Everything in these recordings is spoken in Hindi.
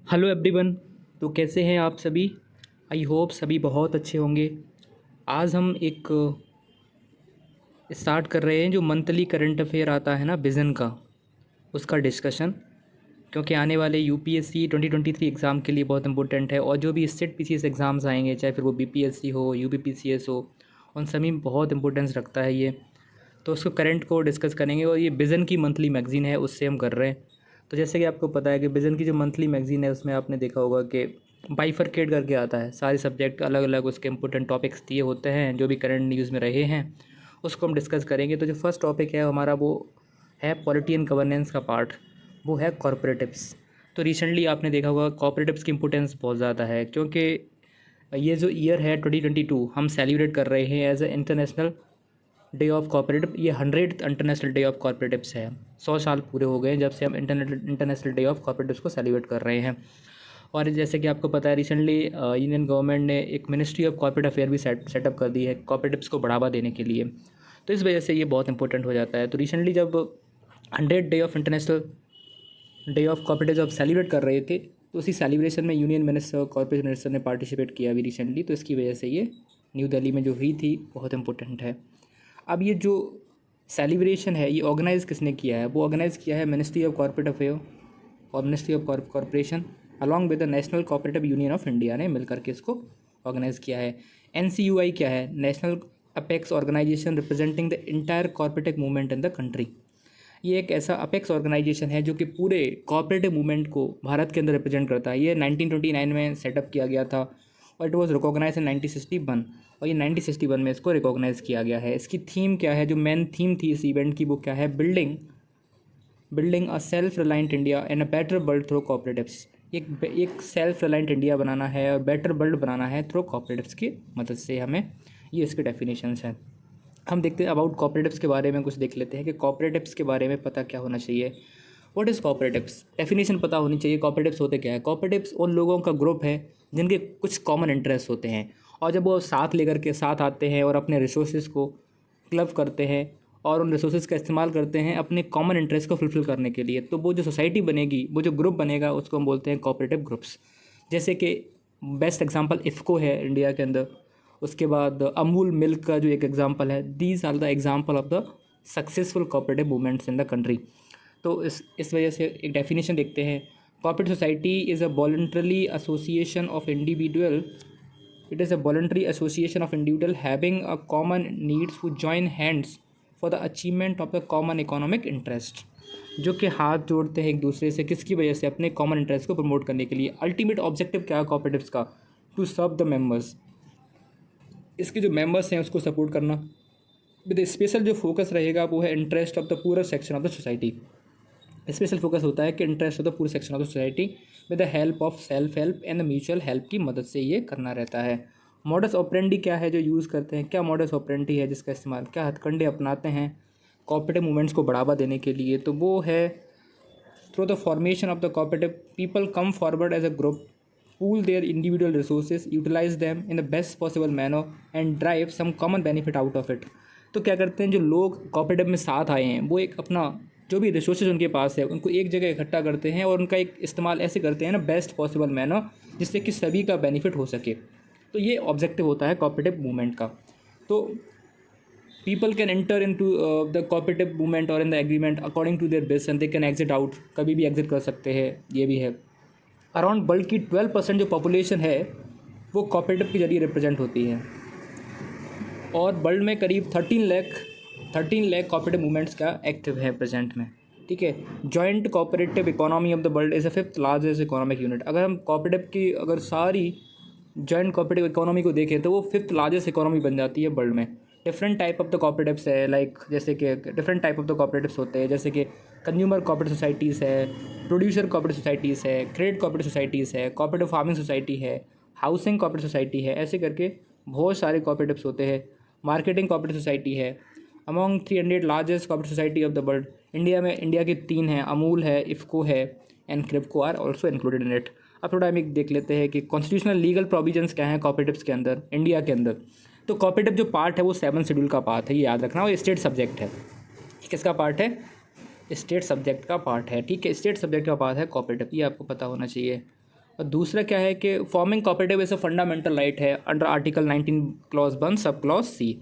Hello everyone. तो कैसे हैं आप सभी? आई होप सभी बहुत अच्छे होंगे। आज हम एक स्टार्ट कर रहे हैं जो मंथली करंट अफेयर आता है ना विज़न का, उसका डिस्कशन। क्योंकि आने वाले यूपीएससी 2023 एग्ज़ाम के लिए बहुत इंपॉर्टेंट है, और जो भी स्टेट पीसीएस एग्ज़ाम्स आएंगे, चाहे फिर वो बीपीएससी हो, यूपीपीसीएस हो, उन सभी में बहुत इंपॉर्टेंस रखता है ये। तो उसको करंट को डिस्कस करेंगे, और ये विज़न की मंथली मैगज़ीन है, उससे हम कर रहे हैं। तो जैसे कि आपको पता है कि विज़न की जो मंथली मैगज़ीन है, उसमें आपने देखा होगा कि बाइफरकेट करके आता है, सारे सब्जेक्ट अलग अलग उसके इंपॉर्टेंट टॉपिक्स दिए होते हैं जो भी करंट न्यूज़ में रहे हैं, उसको हम डिस्कस करेंगे। तो जो फर्स्ट टॉपिक है हमारा, वो है पॉलिटी एंड गवर्नेंस का पार्ट, वो है कॉरपोरेटिव्स। तो रिसेंटली आपने देखा होगा कॉरपोरेटिव्स की इंपॉर्टेंस बहुत ज़्यादा है, क्योंकि ये जो ईयर है 2022 हम सेलिब्रेट कर रहे हैं as a international day of cooperative. ये 100th international day of cooperatives है। 100 साल पूरे हो गए हैं जब से हम इंटरनेशनल डे ऑफ कॉपरेटिव्स को सेलिब्रेट कर रहे हैं। और जैसे कि आपको पता है, रिसेंटली यूनियन गवर्नमेंट ने एक मिनिस्ट्री ऑफ कॉर्पोरेट अफेयर भी सेटअप कर दी है कॉपरेटिव्स को बढ़ावा देने के लिए। तो इस वजह से ये बहुत इंपॉर्टेंट हो जाता है। तो रिसेंटली जब 100th डे ऑफ सेलिब्रेट कर रहे थे, तो उसी सेलिब्रेशन में यूनियन मिनिस्टर और कॉर्पोरेट मिनिस्टर ने पार्टिसिपेट किया अभी रिसेंटली। तो इसकी वजह से ये न्यू दिल्ली में जो हुई थी बहुत इंपॉर्टेंट है। अब ये जो सेलिब्रेशन है ये ऑर्गेनाइज़ किसने किया है? वो ऑर्गेनाइज़ किया है मिनिस्ट्री ऑफ कॉर्पोरेट अफेयर और ministry of corporation along with the national cooperative union of India ने मिलकर के इसको ऑर्गेनाइज़ किया है। एनसीयूआई क्या है? National apex organisation representing the entire cooperative movement in the country. ये एक ऐसा अपेक्स ऑर्गेनाइजेशन है जो कि पूरे कॉर्पोरेटिव मूवमेंट को भारत के अंदर रिप्रेजेंट करता है। ये 1929 में सेटअप किया गया था, और इट वॉज रिकॉग्नाइज इन 1961, और ये 1961 में इसको रिकॉग्नाइज़ किया गया है। इसकी थीम क्या है? जो मेन थीम थी इस इवेंट की, वो क्या है? Building a self reliant India and a better world through cooperatives. एक सेल्फ रिलायंट इंडिया बनाना है और बेटर वर्ल्ड बनाना है थ्रू कॉपरेटिव्स की मदद से। हमें ये इसके डेफिनेशंस हैं। हम देखते हैं अबाउट कॉपरेटिव्स के बारे में कुछ देख लेते हैं कि कॉपरेटिव्स के बारे में पता क्या होना चाहिए। What is cooperatives? डेफिनेशन पता होनी चाहिए। कॉपरेटिव्स होते क्या है? कॉपरेटिव्स उन लोगों का ग्रुप है जिनके कुछ कॉमन इंटरेस्ट होते हैं, और जब वो साथ लेकर के साथ आते हैं और अपने रिसोर्सेज को क्लब करते हैं और उन रिसोर्सेज का इस्तेमाल करते हैं अपने कॉमन इंटरेस्ट को फुलफ़िल करने के लिए, तो वो जो सोसाइटी बनेगी, वो जो ग्रुप बनेगा, उसको हम बोलते हैं कॉपरेटिव ग्रुप्स। जैसे कि बेस्ट एग्जांपल इफ़को है इंडिया के अंदर। उसके बाद अमूल मिल्क का जो एक एग्जांपल है। These are the example of the successful cooperative movements in the country. तो इस वजह से एक डेफिनेशन देखते हैं। Cooperative society is a voluntary association of individual It is a voluntary association of individuals having a common needs who join hands for the achievement of the common economic interest। जो कि हाथ जोड़ते हैं एक दूसरे से, किसकी वजह से? अपने कॉमन इंटरेस्ट को प्रमोट करने के लिए। अल्टीमेट ऑब्जेक्टिव क्या है कॉपरेटिव्स का? To serve the members. इसके जो मेंबर्स हैं उसको सपोर्ट करना। विद स्पेशल जो फोकस रहेगा वो है इंटरेस्ट ऑफ द पूरा section of the society. Special focus होता है कि इंटरेस्ट ऑफ द पूरे section of the society with the help of self help and the mutual help की मदद से ये करना रहता है। मॉडस ऑपरेंडी क्या है जो यूज़ करते हैं? क्या मॉडस ऑपरेंडी है जिसका इस्तेमाल, क्या हथकंडे अपनाते हैं कॉपरेटिव मूवमेंट्स को बढ़ावा देने के लिए? तो वो है through the formation of the cooperative, people come forward as a group, pool their individual resources, utilize them in the best possible manner and drive some common benefit out of it। तो क्या करते हैं जो लोग कोऑपरेटिव में साथ आए हैं, वो एक अपना जो भी रिसोर्सेज उनके पास है उनको एक जगह इकट्ठा करते हैं और उनका एक इस्तेमाल ऐसे करते हैं ना, बेस्ट पॉसिबल मैनर, जिससे कि सभी का बेनिफिट हो सके। तो ये ऑब्जेक्टिव होता है कोऑपरेटिव मूवमेंट का। तो people can enter into the cooperative movement or in the agreement according to their wish and they can exit out। कभी भी एग्जिट कर सकते हैं, ये भी है। अराउंड वर्ल्ड की 12% जो पॉपुलेशन है वो कोऑपरेटिव के जरिए रिप्रेजेंट होती है, और वर्ल्ड में करीब 13 लाख कोऑपरेटिव मूवमेंट्स का एक्टिव है प्रेजेंट में। ठीक है। Joint cooperative economy of the world is a 5th largest economic unit. अगर हम कोऑपरेटिव की अगर सारी जॉइंट कोऑपरेटिव इकोनॉमी को देखें तो वो 5th लार्जेस्ट इकोनॉमी बन जाती है वर्ल्ड में। Different type of the cooperatives है, लाइक जैसे कि different type of the cooperatives होते हैं, जैसे कि कंज्यूमर कोऑपरेटिव सोसाइटीज़ है, प्रोड्यूसर कोऑपरेटिव सोसाइटीज़ है, क्रेडिट कोऑपरेटिव सोसाइटीज़ है, कोऑपरेटिव फार्मिंग सोसाइटी है, हाउसिंग कोऑपरेटिव सोसाइटी है। ऐसे करके बहुत सारे कोऑपरेटिव्स होते हैं। मार्केटिंग कोऑपरेटिव सोसाइटी है। Among 300 largest cooperative society of the world, India के 3 हैं, अमूल है, इफ़को है and Kribhco are also included in it. अब थोड़ा हम एक देख लेते हैं कि कॉन्स्टिट्यूशनल लीगल प्रोविजंस क्या हैं कोऑपरेटिव्स के अंदर इंडिया के अंदर। तो कोऑपरेटिव जो पार्ट है वो 7 शेड्यूल का पार्ट है, ये याद रखना। और स्टेट सब्जेक्ट है। किसका पार्ट है? स्टेट सब्जेक्ट का पार्ट है। ठीक है, स्टेट सब्जेक्ट का पार्ट है कोऑपरेटिव, ये आपको पता होना चाहिए। और दूसरा क्या है कि forming cooperative is a fundamental right है under article 19 clause 1 sub clause C.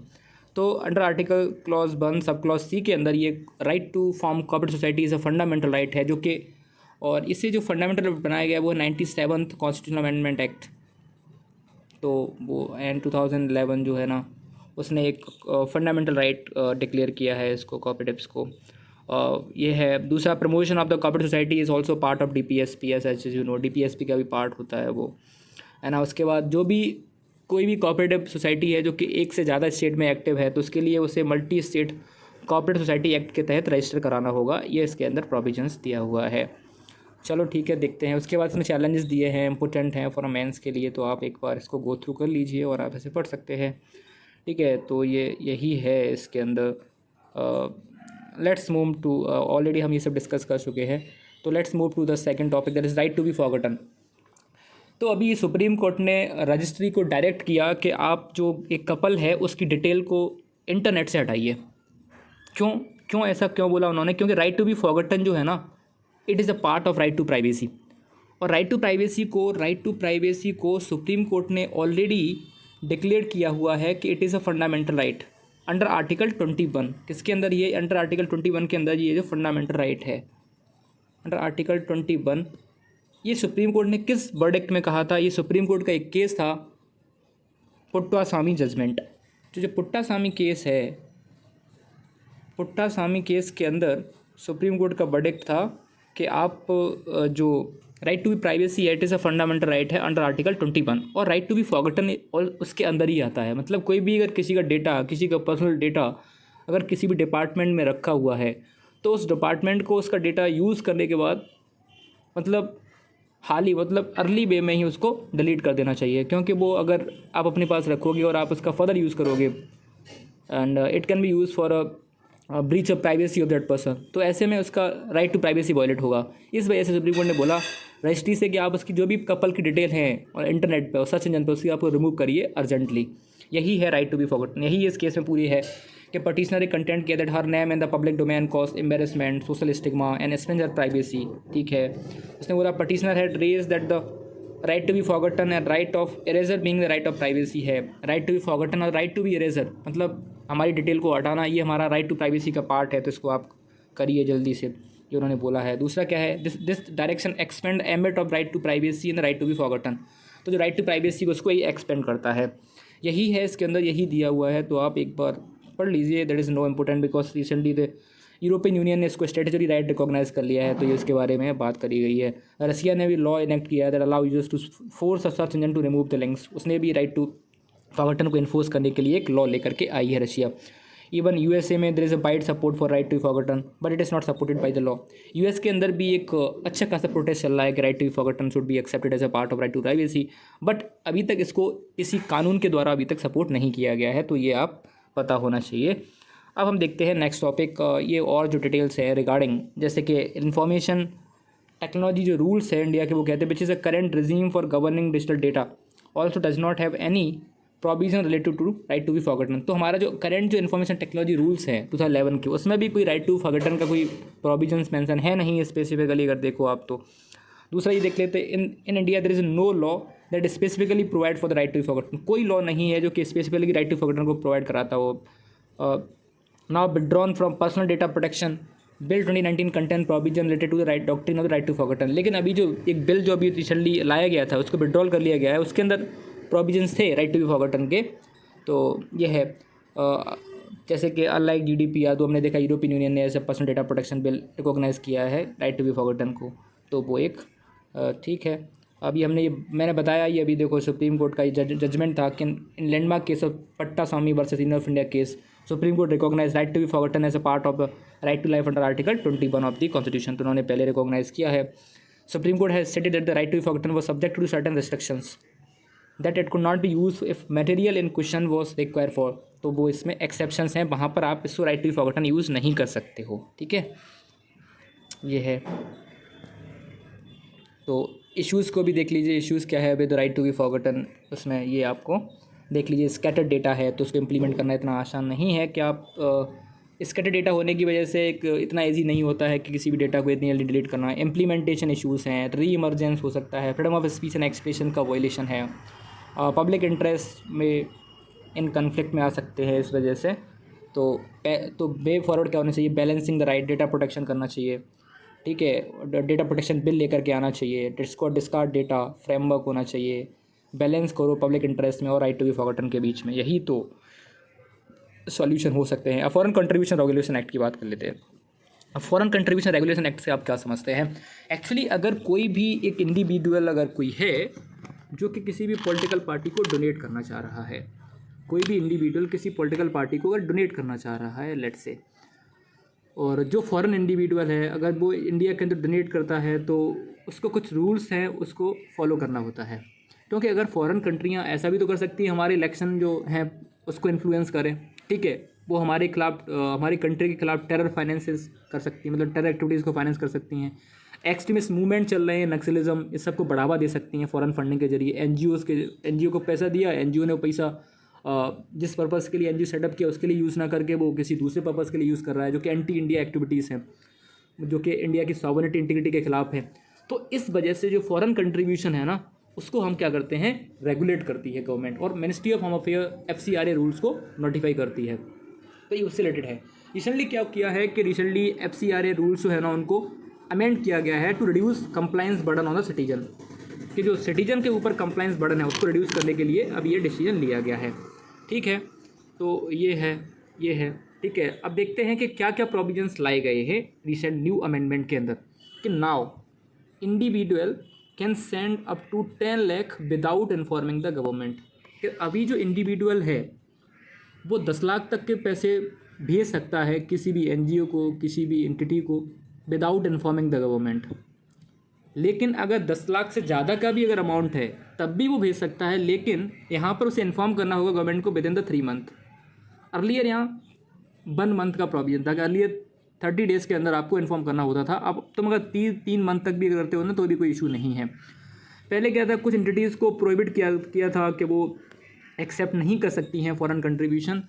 तो under article clause 1 sub clause C के अंदर ये right to form cooperative society is a fundamental right है, जो कि और इसे जो फंडामेंटल बनाया गया वो 97th कॉन्स्टिट्यूशनल अमेंडमेंट एक्ट। तो वो एंड 2011 जो है ना, उसने एक फंडामेंटल राइट डिक्लेयर किया है इसको, कोऑपरेटिव्स को। ये है। दूसरा, promotion of the cooperative society is also part of DPSP, as you know DPSP का भी पार्ट होता है वो, है ना। उसके बाद जो भी कोई भी कोऑपरेटिव सोसाइटी है जो कि एक से ज़्यादा स्टेट में एक्टिव है, तो उसके लिए उसे multi state cooperative society act के तहत रजिस्टर कराना होगा। ये इसके अंदर प्रोविजंस दिया हुआ है। चलो ठीक है, देखते हैं। उसके बाद इसमें चैलेंजेस दिए हैं, इंपॉर्टेंट हैं फॉर मेंस के लिए, तो आप एक बार इसको गो थ्रू कर लीजिए और आप ऐसे पढ़ सकते हैं। ठीक है, तो यही है इसके अंदर। लेट्स मूव टू, ऑलरेडी हम ये सब डिस्कस कर चुके हैं, तो let's move to the second topic, that is right to be forgotten. तो अभी सुप्रीम कोर्ट ने रजिस्ट्री को डायरेक्ट किया कि आप जो एक कपल है उसकी डिटेल को इंटरनेट से हटाइए। क्यों क्यों ऐसा क्यों बोला उन्होंने? क्योंकि राइट टू बी फॉरगॉटन जो है ना, it is a part of right to privacy. और राइट टू प्राइवेसी को सुप्रीम कोर्ट ने ऑलरेडी डिक्लेयर किया हुआ है कि it is a fundamental right under article 21। किसके अंदर? ये अंडर आर्टिकल 21 के अंदर ये जो फंडामेंटल राइट है अंडर आर्टिकल 21। ये सुप्रीम कोर्ट ने किस वर्डिक्ट में कहा था? ये सुप्रीम कोर्ट का एक केस था, पुट्टासामी जजमेंट। जो पुट्टासामी केस है, पुट्टासामी केस के अंदर सुप्रीम कोर्ट का वर्डिक्ट था कि आप जो राइट टू बी प्राइवेसी है, it is a fundamental right है अंडर आर्टिकल 21, और राइट टू बी फॉरगॉटन और उसके अंदर ही आता है। मतलब कोई भी अगर किसी का डेटा, किसी का पर्सनल डेटा अगर किसी भी डिपार्टमेंट में रखा हुआ है, तो उस डिपार्टमेंट को उसका डेटा यूज़ करने के बाद मतलब अर्ली वे में ही उसको डिलीट कर देना चाहिए। क्योंकि वो अगर आप अपने पास रखोगे और आप उसका फर्दर यूज़ करोगे, and it can be use for a breach of privacy of that person, तो ऐसे में उसका राइट टू प्राइवेसी वायलेट होगा। इस वजह से सुप्रीम कोर्ट ने बोला रजिस्ट्री से कि आप उसकी जो भी कपल की डिटेल है और इंटरनेट पर और सर्च इंजन पर, उसकी आपको रिमूव करिए अर्जेंटली। यही है राइट टू बी फॉरगॉटन। यही इस केस में पूरी है कि पटिशनर कंटेंट किया that her name and the public domain cause embarrassment, social stigma and stranger privacy. ठीक है, उसने बोला petitioner had raised that the right to be forgotten and right of erasure being the right of privacy है। राइट टू बी फॉरगॉटन और राइट टू बी इरेजर, मतलब हमारी डिटेल को हटाना, ये हमारा राइट टू प्राइवेसी का पार्ट है, तो इसको आप करिए जल्दी से, जो उन्होंने बोला है। दूसरा क्या है? This direction expand ambit of right to privacy and right to be forgotten. तो जो राइट टू प्राइवेसी को उसको ही एक्सपेंड करता है, यही है इसके अंदर, यही दिया हुआ है। तो आप एक बार पढ़ लीजिए। That is know important because recently the European Union ने इसको स्टैट्यूटरी राइट रिकॉग्नाइज कर लिया है, तो ये इसके बारे में बात करी गई है। रसिया ने भी लॉ इनेक्ट किया है that allow users to force a search engine to remove the links. उसने भी राइट टू फॉरगॉटन को इन्फोर्स करने के लिए एक लॉ लेकर के आई है रशिया। इवन USA में there is a wide support for right to be forgotten, but it is not supported by the law. US के अंदर भी एक अच्छा खासा प्रोटेस्ट चल रहा है कि right to be forgotten should be accepted as a part of right to privacy, but अभी तक इसको इसी कानून के द्वारा अभी तक सपोर्ट नहीं किया गया है, तो ये आप पता होना चाहिए। अब हम देखते हैं नेक्स्ट टॉपिक। ये और जो डिटेल्स है रिगार्डिंग, जैसे कि इंफॉर्मेशन टेक्नोलॉजी जो रूल्स है इंडिया के, वो कहते हैं which is a current regime for governing digital data also does not have any provision related to right to be forgotten. तो हमारा जो करंट जो इन्फॉर्मेशन टेक्नोलॉजी रूल्स हैं 2011 के, उसमें भी कोई राइट टू फॉरगॉटन का कोई प्रोविजंस मेंशन है नहीं स्पेसिफिकली, अगर देखो आप तो। दूसरा ये देख लेते हैं, in India there is no law that specifically provide for the right to be forgotten. कोई लॉ नहीं है जो कि स्पेसिफिकली राइट टू फॉरगॉटन को प्रोवाइड कराता हो। Now withdrawn from personal data protection bill 2019 content provision related to the right doctrine of the right to forgotten. लेकिन अभी जो एक बिल जो अभी रिसेंटली लाया गया था, उसको विड्रॉल कर लिया गया है, उसके अंदर प्रोविजंस थे राइट टू बी फॉरगॉटन के। तो ये है जैसे कि अनलाइक GDPR, तो हमने देखा यूरोपियन यूनियन ने ऐसे personal data protection bill recognise किया है राइट टू बी फॉरगॉटन को, तो वो एक ठीक है। अभी मैंने बताया, ये अभी देखो सुप्रीम कोर्ट का ये जजमेंट था कि in landmark case of Puttaswamy versus in of India case, Supreme Court recognise right to be forgotten as a part of right to life under article 21 of the constitution. तो उन्होंने पहले रिकॉग्नाइज किया है। Supreme Court has stated that the right to be forgotten was subject to certain restrictions that it could not be use if material in question was require for. तो वो इसमें एक्सेप्शंस हैं, वहाँ पर आप इसको right to be forgotten use नहीं कर सकते हो। ठीक है, ये है। तो इश्यूज़ को भी देख लीजिए, इश्यूज़ क्या है with right to be forgotten, उसमें ये आपको देख लीजिए। स्कैटर्ड डेटा है तो उसको इम्प्लीमेंट करना इतना आसान नहीं है कि आप स्कैटर डेटा होने की वजह से एक इतना ईजी नहीं होता है कि किसी भी डेटा को इतनी जल्दी डिलीट करना। इम्प्लीमेंटेशन इश्यूज़ हैं, री इमरजेंस हो सकता है, freedom of speech and expression का वायलेशन है, पब्लिक इंटरेस्ट में इन कन्फ्लिक्ट में आ सकते हैं इस वजह से। तो वे फॉरवर्ड क्या होना चाहिए, balancing the right, data protection करना चाहिए, ठीक है, डेटा प्रोटेक्शन बिल लेकर के आना चाहिए, डिस्कार्ड डेटा फ्रेमवर्क होना चाहिए, बैलेंस करो पब्लिक इंटरेस्ट में और राइट टू बी फॉरगॉटन के बीच में, यही तो सॉल्यूशन हो सकते हैं। अब फॉरेन कंट्रीब्यूशन रेगुलेशन एक्ट की बात कर लेते हैं। अब फॉरेन कंट्रीब्यूशन रेगुलेशन एक्ट से आप क्या समझते हैं? एक्चुअली अगर कोई भी एक इंडिविजुअल अगर कोई है जो कि किसी भी पॉलिटिकल पार्टी को डोनेट करना चाह रहा है, कोई भी इंडिविजुअल किसी पॉलिटिकल पार्टी को अगर डोनेट करना चाह रहा है लेट्स से, और जो फॉरेन इंडिविजुअल है अगर वो इंडिया के अंदर डोनेट करता है तो उसको कुछ रूल्स हैं उसको फॉलो करना होता है। क्योंकि अगर फॉरेन कंट्रियां ऐसा भी तो कर सकती हैं हमारे इलेक्शन जो हैं उसको इन्फ्लुएंस करें, ठीक है, वो हमारे खिलाफ हमारी कंट्री के खिलाफ टेरर फाइनेंसेस कर सकती हैं, मतलब टेरर एक्टिविटीज़ को फाइनेंस कर सकती हैं, एक्सट्रीमिस्ट मूवमेंट चल रहे हैं, नक्सलिज्म, इस सब को बढ़ावा दे सकती हैं फॉरेन फंडिंग के जरिए। एनजीओ को पैसा दिया, एनजीओ ने वो पैसा जिस पर्पज़ के लिए एनजीओ सेटअप किया उसके लिए यूज़ ना करके वो किसी दूसरे पर्पज़ के लिए यूज़ कर रहा है, जो कि एंटी इंडिया एक्टिविटीज़ हैं, जो कि इंडिया की सॉवरेनिटी इंटीग्रिटी के खिलाफ है। तो इस वजह से जो फॉरेन कंट्रीब्यूशन है ना उसको हम क्या करते हैं, रेगुलेट करती है गवर्नमेंट, और ministry of home affair FCRA rules को नोटिफाई करती है। तो ये उससे रिलेटेड है। रिसेंटली क्या किया है कि रिसेंटली FCRA रूल्स जो है ना उनको अमेंड किया गया है to reduce compliance burden on the citizen, कि जो सिटीजन के ऊपर कंप्लाइंस बर्डन है उसको रिड्यूस करने के लिए अब ये डिसीजन लिया गया है, ठीक है। तो ये है, ठीक है। अब देखते हैं कि क्या क्या प्रोविजंस लाए गए हैं रिसेंट न्यू अमेंडमेंट के अंदर, कि now individual can send up to 10 lakh without informing the government, कि अभी जो इंडिविजुअल है वो 10 लाख तक के पैसे भेज सकता है किसी भी एनजीओ को, किसी भी एंटिटी को, विदाउट इन्फॉर्मिंग द गवर्नमेंट। लेकिन अगर 10 लाख से ज़्यादा का भी अगर अमाउंट है तब भी वो भेज सकता है, लेकिन यहाँ पर उसे इन्फॉर्म करना होगा गवर्नमेंट को with in the 3 month. Earlier यहाँ 1 मंथ का प्रोविजन था कि अर्लियर 30 डेज़ के अंदर आपको इन्फॉर्म करना होता था। अब तुम अगर 3 मंथ तक भी करते हो ना तो भी कोई इशू नहीं है। पहले क्या था, कुछ एंटिटीज़ को प्रोहिबिट किया था कि वो एक्सेप्ट नहीं कर सकती हैं फॉरेन कंट्रीब्यूशन,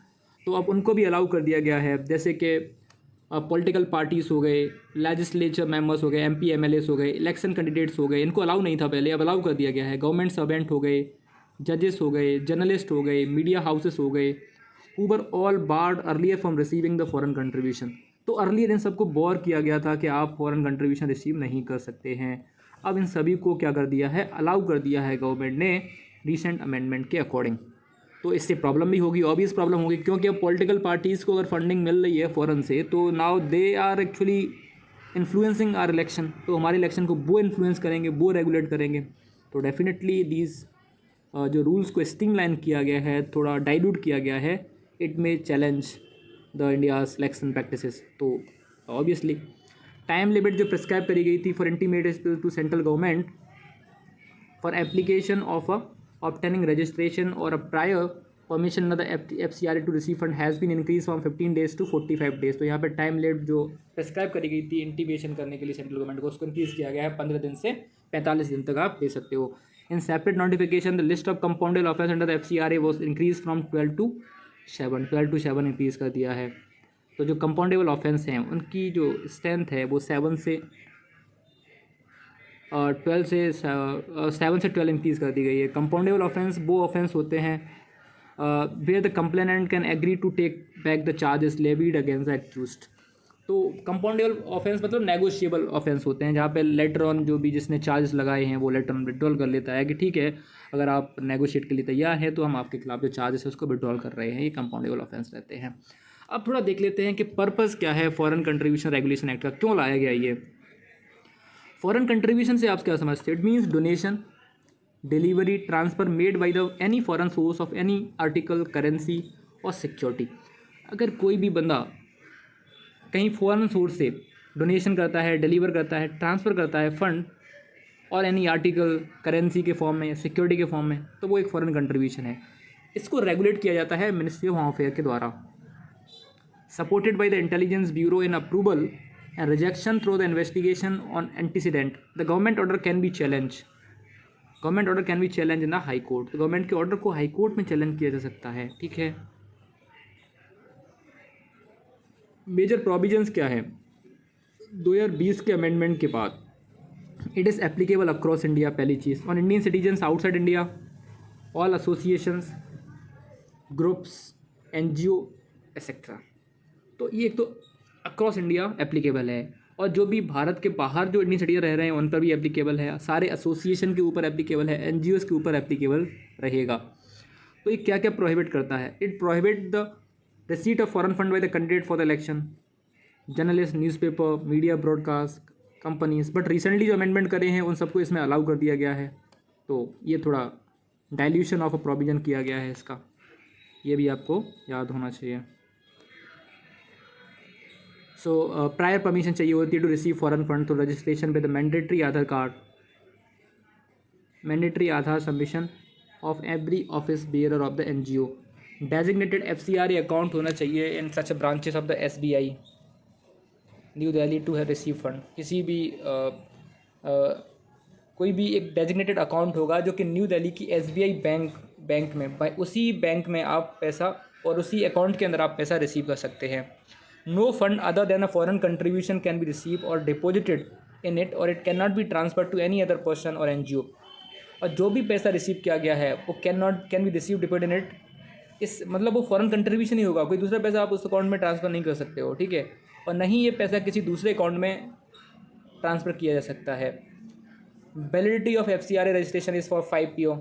तो अब उनको भी अलाउ कर दिया गया है। जैसे कि पॉलिटिकल पार्टीज़ हो गए, लेजिस्लेचर मेंबर्स हो गए, MP MLAs हो गए, इलेक्शन कैंडिडेट्स हो गए, इनको अलाउ नहीं था पहले, अब अलाउ कर दिया गया है। गवर्नमेंट सर्वेंट हो गए, जजेस हो गए, जर्नलिस्ट हो गए, मीडिया हाउसेस हो गए, who were all barred earlier from receiving the foreign contribution. तो अर्लियर इन सबको बोर किया गया था कि आप फॉरेन कंट्रीब्यूशन रिसीव नहीं कर सकते हैं। अब इन सभी को क्या कर दिया है, अलाउ कर दिया है गवर्नमेंट ने रिसेंट अमेंडमेंट के अकॉर्डिंग। तो इससे प्रॉब्लम भी होगी, ऑब्वियस प्रॉब्लम होगी, क्योंकि अब पॉलिटिकल पार्टीज़ को अगर फंडिंग मिल रही है फ़ॉरेन से तो now they are actually influencing our election, तो हमारे इलेक्शन को वो इन्फ्लुएंस करेंगे, वो रेगुलेट करेंगे। तो डेफिनेटली दीज जो रूल्स को स्ट्रीमलाइन किया गया है, थोड़ा डाइल्यूट किया गया है, it may challenge the India's election practices. तो ऑब्वियसली टाइम लिमिट जो प्रिस्क्राइब करी गई थी for intimation to central government for application of obtaining registration or a prior permission under the FCRA to receive fund has been increased from 15 days to 45 days। तो यहाँ पे टाइम लिमिट जो प्रेस्क्राइब करी गई थी इंटीमेशन करने के लिए सेंट्रल गवर्नमेंट को, उसको इंक्रीज किया गया है 15 दिन से 45 दिन तक आप दे सकते हो। In separate notification the list of compounded offence under the FCRA was increase from 12 to 7 increase कर दिया है। तो जो कंपाउंडेबल ऑफेंस हैं उनकी जो स्ट्रेंथ है वो 7 से 12 इंक्रीज़ कर दी गई है। कंपाउंडेबल ऑफेंस वो ऑफेंस होते हैं where the complainant can agree to take back the charges levied against the accused. तो कंपाउंडेबल ऑफेंस मतलब नेगोशिएबल ऑफेंस होते हैं, जहाँ पे लेटर ऑन जो भी जिसने चार्जेस लगाए हैं वो लेटर ऑन विड्रॉल कर लेता है कि ठीक है अगर आप नेगोशिएट के लिए तैयार हैं तो हम आपके खिलाफ जो चार्जेस है उसको विड्रॉल कर रहे हैं। ये कंपाउंडेबल ऑफेंस रहते हैं। अब थोड़ा देख लेते हैं कि पर्पज़ क्या है फॉरेन कंट्रीब्यूशन रेगुलेशन एक्ट का, क्यों लाया गया ये। फॉरेन कंट्रीब्यूशन से आप क्या समझते हैं? It means donation, delivery, transfer made by the any foreign source of any article, currency और सिक्योरिटी। अगर कोई भी बंदा कहीं फॉरेन सोर्स से डोनेशन करता है, डिलीवर करता है, ट्रांसफ़र करता है फंड और एनी आर्टिकल करेंसी के फॉर्म में, सिक्योरिटी के फॉर्म में, तो वो एक फॉरेन कंट्रीब्यूशन है। इसको रेगुलेट किया जाता है मिनिस्ट्री ऑफ होम अफेयर के द्वारा, supported by the intelligence bureau in approval and rejection through the investigation on antecedent. The government order can be challenged. Government order can be challenged in the high court. तो गवर्नमेंट के ऑर्डर को हाई कोर्ट में चैलेंज किया जा सकता है, ठीक है। मेजर प्रोविजंस क्या है 2020 के अमेंडमेंट के बाद? It is applicable across India, पहली चीज़, on Indian citizens outside India, all associations, groups, NGO etcetera. तो ये एक तो अक्रॉस इंडिया एप्लीकेबल है, और जो भी भारत के बाहर जो इंडियन सिटीजन रह रहे हैं उन पर भी एप्लीकेबल है, सारे एसोसिएशन के ऊपर एप्लीकेबल है, एनजीओज़ के ऊपर एप्लीकेबल रहेगा। तो ये क्या क्या प्रोहिबिट करता है? It prohibit the receipt of foreign fund by the candidate for the election, journalist, newspaper, media, broadcast companies. But recently जो अमेंडमेंट करे हैं उन सबको इसमें अलाउ कर दिया गया है, तो ये थोड़ा डाइल्यूशन ऑफ अ प्रोविजन किया गया है इसका, ये भी आपको याद होना चाहिए। सो प्रायर परमिशन चाहिए होती है टू रिसीव फॉरेन फंड, तो registration with mandatory Aadhaar card, mandatory Aadhaar submission of every office bearer of the NGO, designated FCRA account होना चाहिए in such branches of the SBI New Delhi to have receive fund. किसी भी कोई भी एक डेजिग्नेटेड अकाउंट होगा जो कि न्यू दिल्ली की एसबीआई बैंक में, उसी बैंक में आप पैसा, और उसी अकाउंट के अंदर आप पैसा रिसीव कर सकते हैं। No fund other than a foreign contribution can be receive और डिपॉजिटेड इन इट, और it can not be transfer to any other person और एनजीओ। और जो भी पैसा रिसीव किया गया है वो can be receive deposit in it, इस मतलब वो फॉरेन कंट्रीब्यूशन ही होगा, कोई दूसरा पैसा आप उस अकाउंट में ट्रांसफ़र नहीं कर सकते हो, ठीक है। और नहीं ये पैसा किसी दूसरे अकाउंट में ट्रांसफ़र किया जा सकता है। Validity of FCRA registration is for 5 years।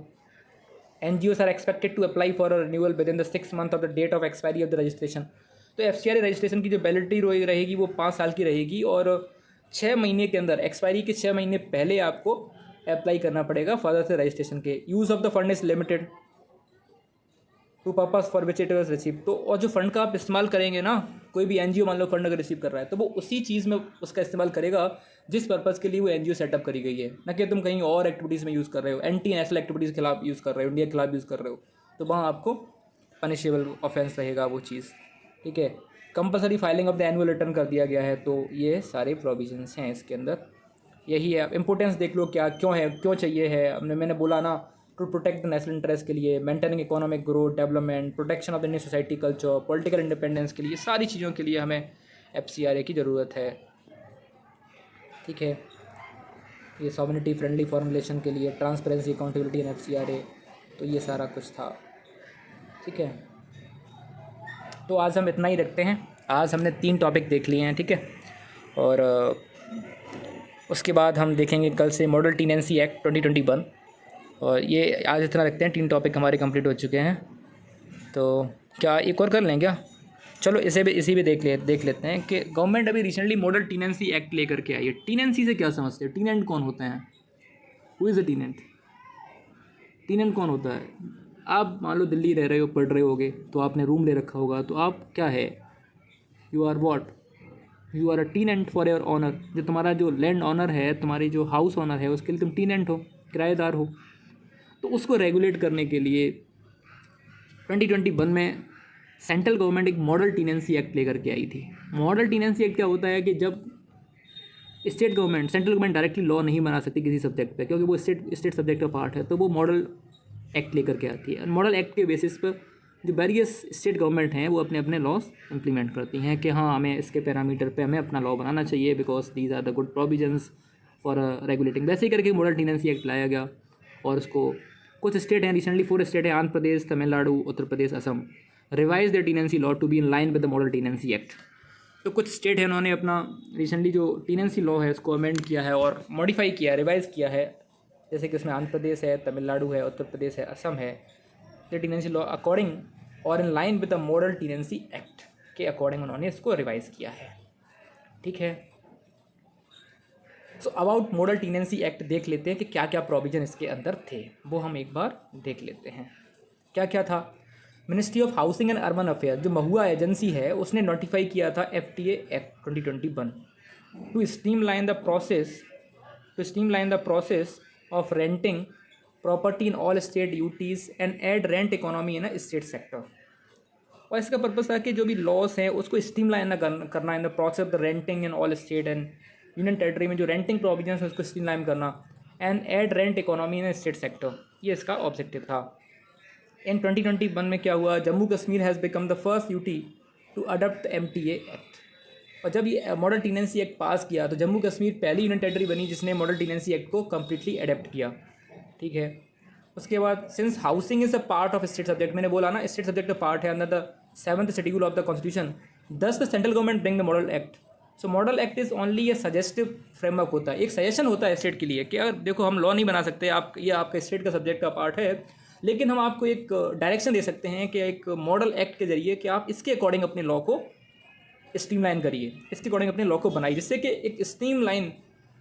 NGOs are expected to apply for a renewal within the 6 month of the date of expiry of the registration। तो एफसीआरए रजिस्ट्रेशन की जो वैलिडिटी रहेगी वो 5 साल की रहेगी, और 6 महीने के अंदर, एक्सपायरी के 6 महीने पहले आपको अप्लाई करना पड़ेगा फर्दर से रजिस्ट्रेशन के। Use of the fund is limited to purpose for which it was receive. तो और जो फंड का आप इस्तेमाल करेंगे ना, कोई भी एनजीओ मान लो फंड अगर रिसीव कर रहा है तो वो उसी चीज़ में उसका इस्तेमाल करेगा जिस पर्पज़ के लिए वो एनजीओ सेटअप करी गई है, ना कि तुम कहीं और एक्टिविटीज़ में यूज़ कर रहे हो, एंटी नेशनल एक्टिविटीज़ के खिलाफ यूज़ कर रहे हो, इंडिया के खिलाफ यूज़ कर रहे हो, तो वहाँ आपको पनिशेबल ऑफेंस रहेगा वो चीज़, ठीक है। Compulsory filing of the annual return कर दिया गया है। तो ये सारे प्रोविजंस हैं इसके अंदर, यही है। इंपॉर्टेंस देख लो क्या क्यों है, क्यों चाहिए है। मैंने बोला ना, to protect the national interest के लिए, maintaining economic growth, development, protection of the Indian society culture, political independence के लिए, सारी चीज़ों के लिए हमें एफसीआरए की ज़रूरत है, ठीक है। ये सॉवरेनिटी फ्रेंडली फॉर्मुलेशन के लिए, ट्रांसपेरेंसी, अकाउंटेबिलिटी एंड एफसीआरए, तो ये सारा कुछ था, ठीक है। तो आज हम इतना ही रखते हैं। आज हमने 3 टॉपिक देख लिए हैं, ठीक है। और उसके बाद हम देखेंगे कल से मॉडल टीनेंसी एक्ट 2021, और ये आज इतना रखते हैं। 3 टॉपिक हमारे कंप्लीट हो चुके हैं, तो क्या एक और कर लें क्या? चलो इसी भी देख लेते हैं कि गवर्नमेंट अभी रिसेंटली मॉडल टीनेंसी एक्ट लेकर के आई है। टीनेंसी से क्या समझते हैं? टीनेंट कौन होते हैं? Who is a टीनेंट? टीनेंट कौन होता है? आप मान लो दिल्ली रह रहे हो, पढ़ रहे होगे, तो आपने रूम ले रखा होगा, तो आप क्या है? You are what? You are a tenant for your honour. जो तुम्हारा जो लैंड ऑनर है, तुम्हारी जो हाउस ऑनर है, उसके लिए तुम टीनेंट हो, किराएदार हो। तो उसको रेगुलेट करने के लिए 2021 में सेंट्रल गवर्नमेंट एक मॉडल टीनेंसी एक्ट लेकर के आई थी। मॉडल टीनेंसी एक्ट क्या होता है कि जब सेंट्रल गवर्नमेंट डायरेक्टली लॉ नहीं बना सकती किसी सब्जेक्ट पे, क्योंकि वो स्टेट सब्जेक्ट का पार्ट है, तो वो मॉडल एक्ट लेकर के आती है। मॉडल एक्ट के बेसिस पर जो वेरियस स्टेट गवर्नमेंट हैं वो अपने अपने लॉज इंप्लीमेंट करती हैं कि हाँ, हमें इसके पैरामीटर पे हमें अपना लॉ बनाना चाहिए, because these are the good provisions for regulating. वैसे ही करके मॉडल टीनेंसी एक्ट लाया गया, और उसको कुछ स्टेट हैं, रिसेंटली 4 स्टेट हैं, Andhra Pradesh, Tamil Nadu, Uttar Pradesh, Assam, revise the tenancy law to be in line with the model tenancy act. तो कुछ स्टेट है उन्होंने अपना रिसेंटली जो टीनेंसी लॉ है उसको अमेंड किया है और मॉडिफाई किया है, रिवाइज़ किया है। जैसे कि उसमें आंध्र प्रदेश है, तमिलनाडु है, उत्तर प्रदेश है, असम है। द टीनेंसी लॉ अकॉर्डिंग और इन line with the model tenancy act के अकॉर्डिंग उन्होंने इसको रिवाइज़ किया है, ठीक है। So about model tenancy act देख लेते हैं कि क्या क्या प्रोविजन इसके अंदर थे, वो हम एक बार देख लेते हैं क्या क्या था। Ministry of housing and urban affair, जो महुआ एजेंसी है, उसने नोटिफाई किया था FTA act 2021 to streamline the process of renting property in all state UTs and aid rent economy in a state sector. और इसका पर्पज़ था कि जो भी लॉस हैं उसको स्ट्रीमलाइन करना in the process of the renting in all state and union territory में जो रेंटिंग प्रोविजंस है उसको स्ट्रीमलाइन करना, and aid rent economy in state sector, ये इसका ऑब्जेक्टिव था। इन 2021 में क्या हुआ? Jammu Kashmir has become the first UT to adopt the MTA act. और जब ये मॉडल टीनेंसी एक्ट पास किया तो जम्मू कश्मीर पहली यूनियन टेरिटरी बनी जिसने मॉडल टीनेंसी एक्ट को कम्प्लीटली अडेप्ट किया, ठीक है। उसके बाद since housing is a part of state subject, मैंने बोला ना स्टेट सब्जेक्ट का पार्ट है under the 7th schedule of the constitution, thus the central government bring the model act. So model act is only a suggestive framework होता है, एक सजेशन होता है स्टेट के लिए कि अगर देखो हम लॉ नहीं बना सकते, आप ये आपके स्टेट का सब्जेक्ट का पार्ट है, लेकिन हम आपको एक डायरेक्शन दे सकते हैं कि एक मॉडल एक्ट के जरिए कि आप इसके अकॉर्डिंग अपने लॉ को स्ट्रीमलाइन करिए, इसके अकॉर्डिंग अपने लॉ को बनाइए, जिससे कि एक स्ट्रीमलाइन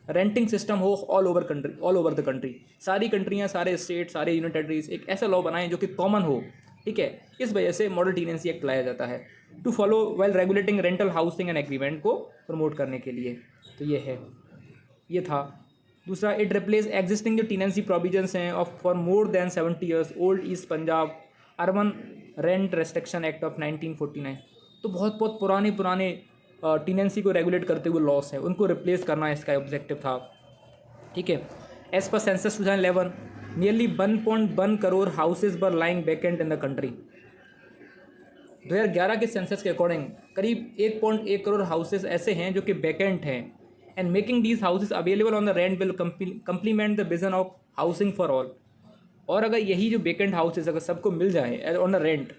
रेंटिंग सिस्टम हो ऑल ओवर द कंट्री। सारी कंट्रियाँ, सारे स्टेट, सारे यूनियन टेरिटरीज एक ऐसा लॉ बनाएं जो कि कॉमन हो, ठीक है। इस वजह से मॉडल टीनेंसी एक्ट लाया जाता है to follow well regulating rental housing and agreement को प्रमोट करने के लिए। तो ये है, ये था। दूसरा, इट रिप्लेस एग्जिस्टिंग जो टीनेंसी प्रोविजंस हैं of for more than 70 years old east Punjab urban rent restriction act of 1949। तो बहुत बहुत पुराने टीनेंसी को रेगुलेट करते हुए लॉस हैं, उनको रिप्लेस करना इसका ऑब्जेक्टिव था, ठीक है। As per census 2011 nearly 1.1 crore houses were lying vacant in the country. 2011 के सेंसस के अकॉर्डिंग करीब 1.1 करोड़ हाउसेज ऐसे हैं जो कि वैकेंट हैं, and making these houses available on the rent will complement the vision of housing for all. और अगर यही जो वैकेंट हाउसेज अगर सबको मिल जाए on the rent,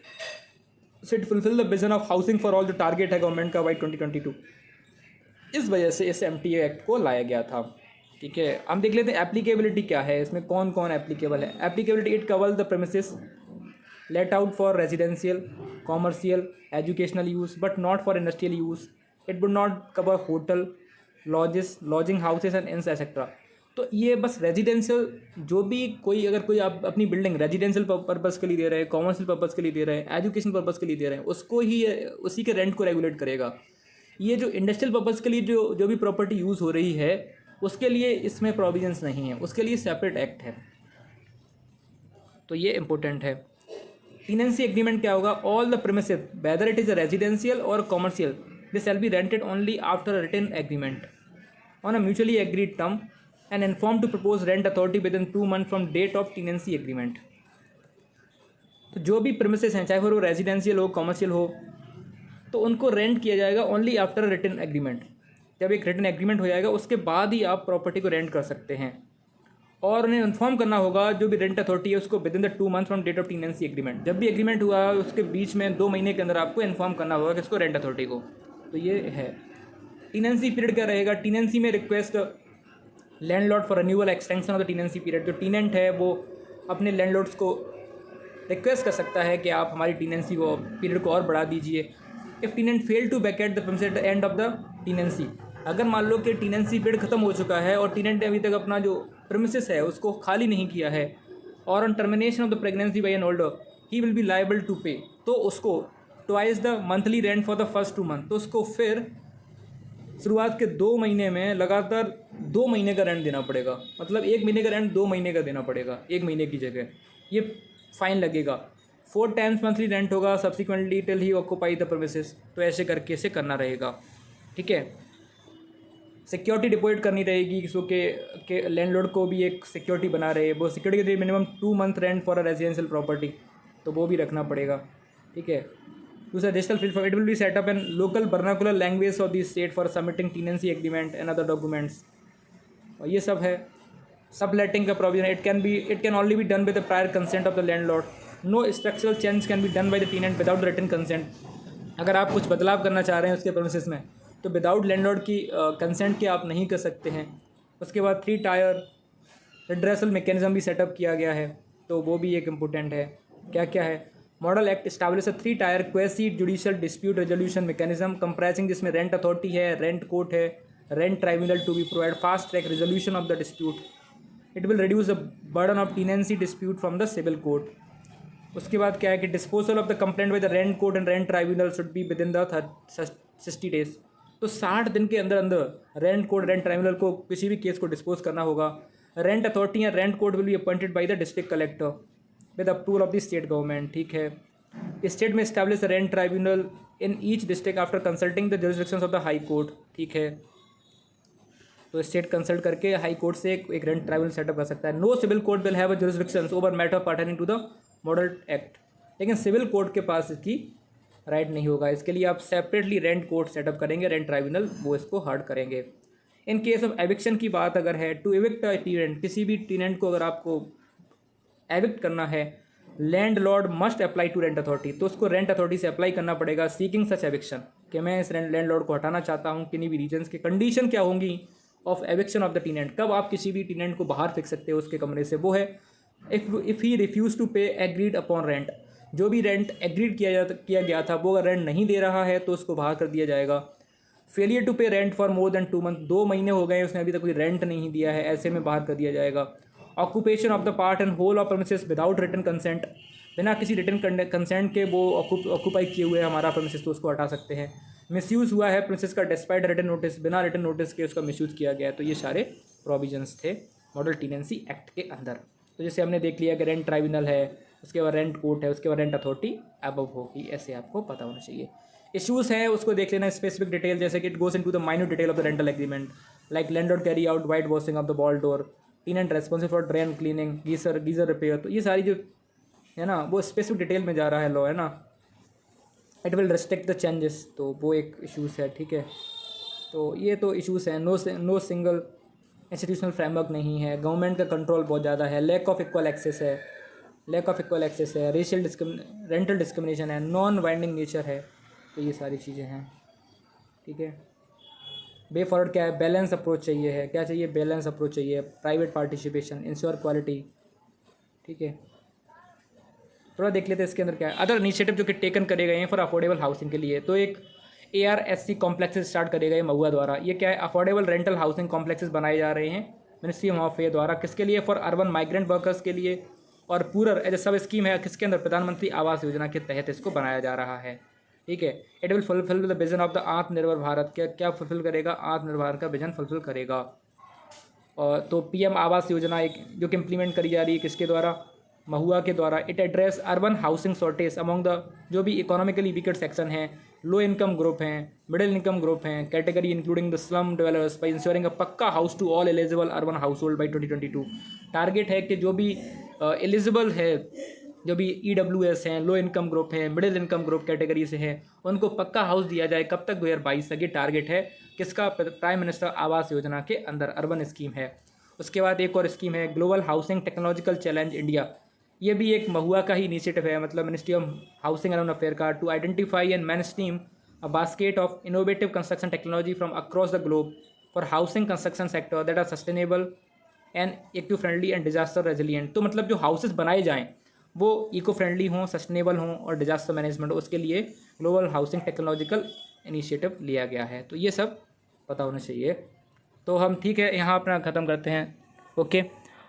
so it fulfil the vision of housing for all जो टारगेट है गवर्नमेंट का बाई 2022। इस वजह से इस MTA एक्ट को लाया गया था, ठीक है। हम देख लेते हैं एप्लीकेबिलिटी क्या है, इसमें कौन कौन एप्लीकेबल है। Applicability, it cover the premises let out for residential, commercial, educational use but not for industrial use. It would not cover hotel, lodges, lodging houses and inns etc. तो ये बस रेजिडेंशियल, जो भी कोई अगर कोई आप अपनी बिल्डिंग रेजिडेंशियल पर्पज़ के लिए दे रहे हैं, कॉमर्शियल पर्पज़ के लिए दे रहे हैं, एजुकेशन पर्पज़ के लिए दे रहे हैं, उसको ही उसी के रेंट को रेगुलेट करेगा। ये जो इंडस्ट्रियल पर्पज़ के लिए जो भी प्रॉपर्टी यूज़ हो रही है उसके लिए इसमें प्रोविजंस नहीं है, उसके लिए सेपरेट एक्ट है, तो ये इंपॉर्टेंट है। टीनेंसी एग्रीमेंट क्या होगा, all the premises whether it is residential और commercial this shall be rented only after written agreement on a mutually agreed term and inform to propose rent authority within 2 months from date of tenancy agreement. तो जो भी प्रीमिसेस हैं, चाहे वो रेजिडेंशियल हो, कॉमर्शियल हो, तो उनको रेंट किया जाएगा ओनली आफ्टर रिटन एग्रीमेंट। जब एक रिटन एग्रीमेंट हो जाएगा उसके बाद ही आप प्रॉपर्टी को रेंट कर सकते हैं, और उन्हें इन्फॉर्म करना होगा जो भी रेंट अथॉरिटी है उसको within the 2 months from date of tenancy agreement. जब भी एग्रीमेंट हुआ है उसके बीच में 2 महीने के अंदर आपको इन्फॉर्म करना होगा किसको, रेंट अथॉरिटी को। तो ये है। टीनेंसी पीरियड क्या रहेगा, टीनेंसी में request landlord for renewal extension of the tenancy period. जो टीनेंट है वो अपने लैंडलॉर्ड्स को रिक्वेस्ट कर सकता है कि आप हमारी टीनेंसी को पीरियड को और बढ़ा दीजिए। If tenant fail to vacate the premises at the end of the tenancy, अगर मान लो कि टीनेंसी पीरियड खत्म हो चुका है और टीनेंट ने अभी तक अपना जो प्रीमिसेस है उसको खाली नहीं किया है, और on termination of the pregnancy by an older he will be liable to pay, तो उसको twice the monthly rent for the first 2 months, तो उसको फिर शुरुआत के 2 महीने में लगातार 2 महीने का रेंट देना पड़ेगा। मतलब 1 महीने का रेंट 2 महीने का देना पड़ेगा, 1 महीने की जगह। ये फाइन लगेगा। 4 times मंथली रेंट होगा subsequently till he occupy the premises. तो ऐसे करके इसे करना रहेगा, ठीक है। सिक्योरिटी डिपॉजिट करनी रहेगी सो के लैंडलॉर्ड को भी एक सिक्योरिटी बना रहे, वो सिक्योरिटी के लिए minimum 2 month rent for a residential property, तो वो भी रखना पड़ेगा, ठीक है। दूसरा, digital platform, it will be set up an local vernacular language of the state for submitting tenancy agreement and other documents, और ये सब है। सब लेटिंग का provision, it can only be done with the prior consent of the landlord. No structural change can be done by the tenant without written consent. अगर आप कुछ बदलाव करना चाह रहे हैं उसके प्रोसेस में तो विदाउट लैंडलॉर्ड की कंसेंट के आप नहीं कर सकते हैं। उसके बाद 3 tier रिड्रेसल मैकेनिज्म भी सेटअप किया गया है, तो वो भी एक इम्पोर्टेंट है। क्या क्या है, model act establish 3 tier quasi judicial dispute resolution mechanism comprising, जिसमें रेंट अथॉरिटी है, रेंट कोर्ट है, rent tribunal to be provide fast track resolution of the dispute. It will reduce the burden of tenancy dispute from the civil court. उसके बाद क्या है कि disposal of the complaint with the rent court and rent tribunal should be within the 60 days। तो 60 दिन के अंदर अंदर रेंट कोर्ट, रेंट ट्राइब्यूनल को किसी भी केस को डिस्पोज करना होगा। रेंट अथॉरिटी या rent court will be appointed by the district collector with approval of the state government, ठीक है। स्टेट में establish rent tribunal in each district after consulting the jurisdictions of the high court, ठीक है। तो स्टेट कंसल्ट करके हाई कोर्ट से एक रेंट ट्राइब्यूनल सेटअप कर सकता है। No civil court will have a jurisdictions over matter pertaining to the model act, लेकिन सिविल कोर्ट के पास इसकी राइट नहीं होगा। इसके लिए आप सेपरेटली रेंट कोर्ट सेटअप करेंगे, रेंट ट्राइब्यूनल वो इसको हर्ड करेंगे। इन केस ऑफ एविक्शन की बात अगर है, टू एविक्ट अ टेनेंट, किसी भी टेनेंट को अगर आपको एविक्ट करना है, landlord must apply to rent authority, तो उसको रेंट अथॉरिटी से अप्लाई करना पड़ेगा सीकिंग सच एविक्शन, कि मैं इस लैंड लॉर्ड को हटाना चाहता हूँ किन्हीं भी रीजन्स के। कंडीशन क्या होंगी of eviction of the tenant, कब आप किसी भी टेनेंट को बाहर फेंक सकते हो उसके कमरे से, वो है इफ़ ही रिफ्यूज़ टू पे एग्रीड अपॉन रेंट, जो भी रेंट एग्रीड किया गया था वो अगर रेंट नहीं दे रहा है तो उसको बाहर कर दिया जाएगा। फेलियर टू पे rent for more then 2 month, 2 महीने हो गए उसने अभी तक कोई रेंट नहीं दिया है, ऐसे में बाहर कर दिया जाएगा। Occupation of the part and whole of premises without written consent, बिना किसी रिटन कंसेंट के वो ऑक्यूपाई किए हुए हमारा प्रेमिसेस, तो उसको हटा सकते हैं। मिसयूज़ हुआ है प्रेमिसेस का डिस्पाइट रिटन नोटिस, बिना रिटन नोटिस के उसका मिसयूज़ किया गया है, तो ये सारे प्रोविजंस थे मॉडल टेनेंसी एक्ट के अंदर। तो जैसे हमने देख लिया कि रेंट ट्राइब्यूनल है, उसके बाद रेंट कोर्ट है, उसके बाद रेंट अथॉरिटी अबव होगी, ऐसे आपको पता होना चाहिए। इश्यूज़ हैं उसको देख लेना स्पेसिफिक डिटेल, जैसे कि it goes into the minute detail of the rental agreement, like landlord carry out white washing of the wall door, tenant responsible for drain cleaning, geyser repair, तो ये सारी जो है ना वो स्पेसिफिक डिटेल में जा रहा है लॉ, है ना। It will restrict the changes, तो वो एक इशूज़ है, ठीक है। तो ये तो इशूज़ हैं। नो सिंगल इंस्टीट्यूशनल फ्रेमवर्क नहीं है, गवर्नमेंट का कंट्रोल बहुत ज़्यादा है, लैक ऑफ इक्वल एक्सेस है, रेशियल रेंटल डिस्क्रिमिनेशन है, नॉन बाइंडिंग नेचर है, तो ये सारी चीज़ें हैं, ठीक है। वे फॉरवर्ड क्या है, बैलेंस अप्रोच चाहिए है, क्या चाहिए, बैलेंस अप्रोच चाहिए, प्राइवेट पार्टिसिपेशन, इंश्योर क्वालिटी, ठीक है। थोड़ा देख लेते हैं इसके अंदर क्या है। अदर इनिशिएटिव जो कि टेकन करे गए हैं फॉर अफोर्डेबल हाउसिंग के लिए, तो एक ARSC कॉम्प्लेक्सेस स्टार्ट करे गए महुआ द्वारा। ये क्या है, अफोर्डेबल रेंटल हाउसिंग कॉम्प्लेक्सेस बनाए जा रहे हैं मिनिस्ट्री ऑफ अफेयर द्वारा, किसके लिए, फॉर अर्बन माइग्रेंट वर्कर्स के लिए, और पूरर एज ए सब स्कीम है किसके अंदर, प्रधानमंत्री आवास योजना के तहत इसको बनाया जा रहा है, ठीक है। It will fulfil the vision of the आत्मनिर्भर भारत, क्या फुलफिल करेगा, आत्मनिर्भर भारत का विजन फुलफिल करेगा। और तो PM आवास योजना एक जो कि इम्प्लीमेंट करी जा रही है किसके द्वारा, महुआ के द्वारा। It address urban housing shortage among the जो भी इकोनॉमिकली वीकर सेक्शन हैं, लो इनकम ग्रुप हैं, मिडिल इनकम ग्रुप हैं, category including the slum developers, by insuring a pucca household by एलिजिबल अर्बन हाउस होल्ड बाई 2022। टारगेट है कि जो भी एलिजिबल है, जो भी EWS हैं, लो इनकम ग्रुप हैं, मिडिल इनकम ग्रुप कैटेगरी से हैं, उनको पक्का हाउस दिया जाए। कब तक, 2022 तक। ये टारगेट है किसका, प्राइम मिनिस्टर आवास योजना के अंदर अर्बन स्कीम है। उसके बाद एक और स्कीम है global housing technological challenge India, ये भी एक महुआ का ही इनिशिएटिव है, मतलब ministry of housing and affair का, to identify and mainstream a basket of innovative construction technology from across the globe for housing construction sector that are sustainable and eco friendly and disaster resilient. तो मतलब जो हाउसेस बनाए जाएँ वो इको फ्रेंडली हों, सस्टेनेबल हों और डिजास्टर मैनेजमेंट, उसके लिए ग्लोबल हाउसिंग टेक्नोलॉजिकल इनिशिएटिव लिया गया है। तो ये सब पता होना चाहिए। तो हम ठीक है यहाँ अपना ख़त्म करते हैं। Okay,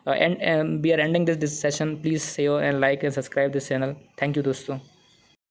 and we are ending this session. Please share and like and subscribe this channel. Thank you दोस्तों।